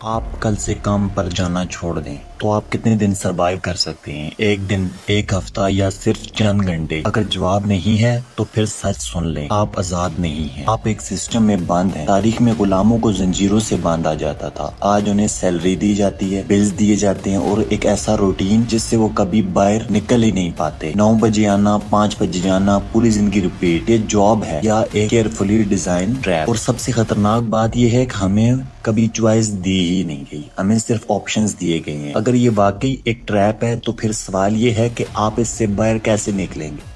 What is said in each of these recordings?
آپ کل سے کام پر جانا چھوڑ دیں تو آپ کتنے دن سروائیو کر سکتے ہیں؟ ایک دن، ایک ہفتہ یا صرف چند گھنٹے؟ اگر جواب نہیں ہے تو پھر سچ سن لیں، آپ آزاد نہیں ہیں، آپ ایک سسٹم میں بند ہیں۔ تاریخ میں غلاموں کو زنجیروں سے باندھا جاتا تھا، آج انہیں سیلری دی جاتی ہے، بلز دیے جاتے ہیں اور ایک ایسا روٹین جس سے وہ کبھی باہر نکل ہی نہیں پاتے۔ 9 بجے آنا، 5 بجے جانا، پوری زندگی ریپیٹ۔ یہ جاب ہے یا ایک کیئرفلی ڈیزائن ٹریپ؟ اور سب سے خطرناک بات یہ ہے کہ ہمیں کبھی چوائس دی ہی نہیں گئی، ہمیں صرف آپشنز دیے گئے ہیں۔ اگر یہ واقعی ایک ٹریپ ہے تو پھر سوال یہ ہے کہ آپ اس سے باہر کیسے نکلیں گے؟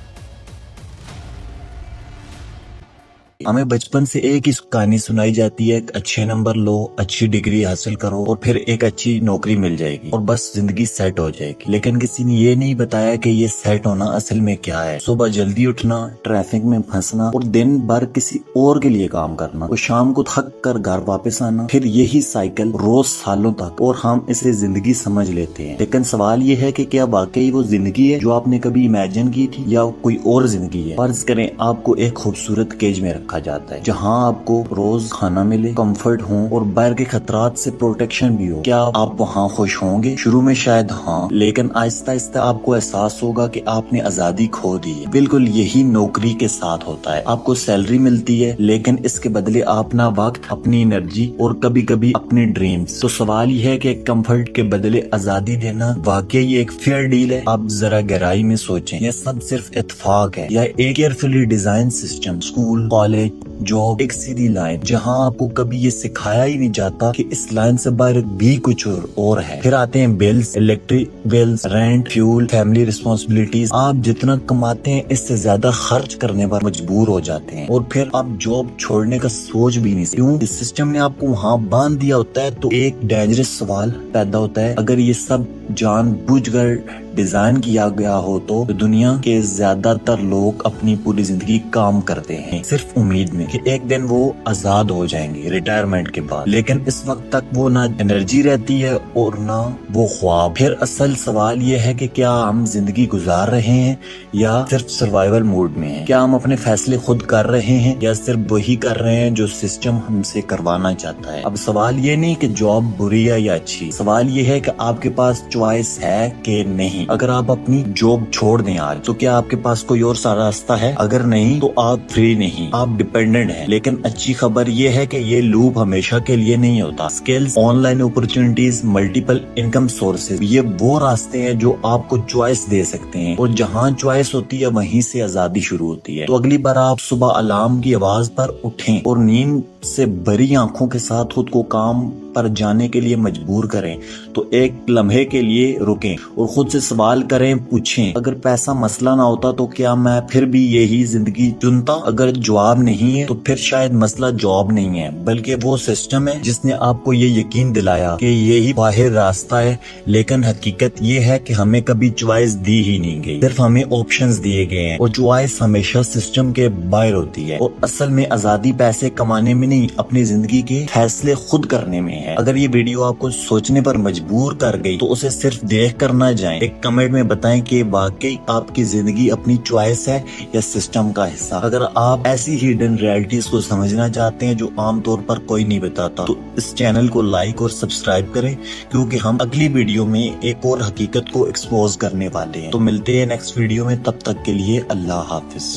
ہمیں بچپن سے ایک ہی کہانی سنائی جاتی ہے کہ اچھے نمبر لو، اچھی ڈگری حاصل کرو اور پھر ایک اچھی نوکری مل جائے گی اور بس زندگی سیٹ ہو جائے گی۔ لیکن کسی نے یہ نہیں بتایا کہ یہ سیٹ ہونا اصل میں کیا ہے۔ صبح جلدی اٹھنا، ٹریفک میں پھنسنا اور دن بھر کسی اور کے لیے کام کرنا اور شام کو تھک کر گھر واپس آنا، پھر یہی سائیکل روز سالوں تک، اور ہم اسے زندگی سمجھ لیتے ہیں۔ لیکن سوال یہ ہے کہ کیا واقعی وہ زندگی ہے جو آپ نے کبھی امیجن کی تھی یا کوئی اور زندگی ہے؟ فرض کریں آپ کو ایک خوبصورت کیج میں رکھا جاتا ہے جہاں آپ کو روز کھانا ملے، کمفرٹ ہوں اور باہر کے خطرات سے پروٹیکشن بھی ہو۔ کیا آپ وہاں خوش ہوں گے؟ شروع میں شاید ہاں، لیکن آہستہ آہستہ آپ کو احساس ہوگا کہ آپ نے آزادی کھو دی ہے۔ بالکل یہی نوکری کے ساتھ ہوتا ہے، آپ کو سیلری ملتی ہے لیکن اس کے بدلے اپنا وقت، اپنی انرجی اور کبھی کبھی اپنے ڈریمز۔ تو سوال یہ ہے کہ کمفرٹ کے بدلے آزادی دینا واقعی ایک فیئر ڈیل ہے؟ آپ ذرا گہرائی میں سوچیں، یہ سب صرف اتفاق ہے یا ایک carefully design system? School, college, job ایک سیدھی لائن جہاں آپ کو کبھی یہ سکھایا ہی نہیں جاتا کہ اس لائن سے باہر بھی کچھ اور ہے۔ پھر آتے ہیں bills, electric bills, rent, fuel, family responsibilities. آپ جتنا کماتے ہیں اس سے زیادہ خرچ کرنے پر مجبور ہو جاتے ہیں اور پھر آپ جاب چھوڑنے کا سوچ بھی نہیں سکتے۔ کیوں؟ اس سسٹم نے آپ کو وہاں باندھ دیا ہوتا ہے۔ تو ایک ڈینجرس سوال پیدا ہوتا ہے، اگر یہ سب جان بوجھ کر ڈیزائن کیا گیا ہو تو دنیا کے زیادہ تر لوگ اپنی پوری زندگی کام کرتے ہیں صرف امید میں کہ ایک دن وہ آزاد ہو جائیں گے ریٹائرمنٹ کے بعد، لیکن اس وقت تک وہ نہ انرجی رہتی ہے اور نہ وہ خواب۔ پھر اصل سوال یہ ہے کہ کیا ہم زندگی گزار رہے ہیں یا صرف سروائیول موڈ میں ہیں؟ کیا ہم اپنے فیصلے خود کر رہے ہیں یا صرف وہی کر رہے ہیں جو سسٹم ہم سے کروانا چاہتا ہے؟ اب سوال یہ نہیں کہ جاب بری ہے یا اچھی، سوال یہ ہے کہ آپ کے پاس چوائس ہے کہ نہیں۔ اگر آپ اپنی جاب چھوڑ دیں آج تو کیا آپ کے پاس کوئی اور سا راستہ ہے؟ اگر نہیں تو آپ فری نہیں، آپ ڈیپینڈنٹ ہیں۔ لیکن اچھی خبر یہ ہے کہ یہ لوپ ہمیشہ کے لیے نہیں ہوتا۔ Skills, on line opportunities, multiple income sources, یہ وہ راستے ہیں جو آپ کو چوائس دے سکتے ہیں، اور جہاں چوائس ہوتی ہے وہیں سے آزادی شروع ہوتی ہے۔ تو اگلی بار آپ صبح الارم کی آواز پر اٹھیں اور نیند سے بھری آنکھوں کے ساتھ خود کو کام پر جانے کے لیے مجبور کریں تو ایک لمحے کے لیے رکیں اور خود سے سوال کریں، پوچھیں اگر پیسہ مسئلہ نہ ہوتا تو کیا میں پھر بھی یہی زندگی چنتا؟ اگر جواب نہیں ہے تو پھر شاید مسئلہ جاب نہیں ہے بلکہ وہ سسٹم ہے جس نے آپ کو یہ یقین دلایا کہ یہی باہر راستہ ہے۔ لیکن حقیقت یہ ہے کہ ہمیں کبھی چوائس دی ہی نہیں گئی، صرف ہمیں آپشنز دیے گئے ہیں، اور چوائس ہمیشہ سسٹم کے باہر ہوتی ہے۔ اور اصل میں آزادی پیسے کمانے میں نہیں، اپنی زندگی کے فیصلے خود کرنے میں ہے۔ اگر یہ ویڈیو آپ کو سوچنے پر مجبور کر گئی تو اسے صرف دیکھ کر نہ جائیں، ایک کمنٹ میں بتائیں کہ واقعی آپ کی زندگی اپنی چوائس ہے یا سسٹم کا حصہ۔ اگر آپ ایسی ہیڈن ریالٹیز کو سمجھنا چاہتے ہیں جو عام طور پر کوئی نہیں بتاتا تو اس چینل کو لائک اور سبسکرائب کریں، کیونکہ ہم اگلی ویڈیو میں ایک اور حقیقت کو ایکسپوز کرنے والے ہیں۔ تو ملتے ہیں نیکسٹ ویڈیو میں، تب تک کے لیے اللہ حافظ۔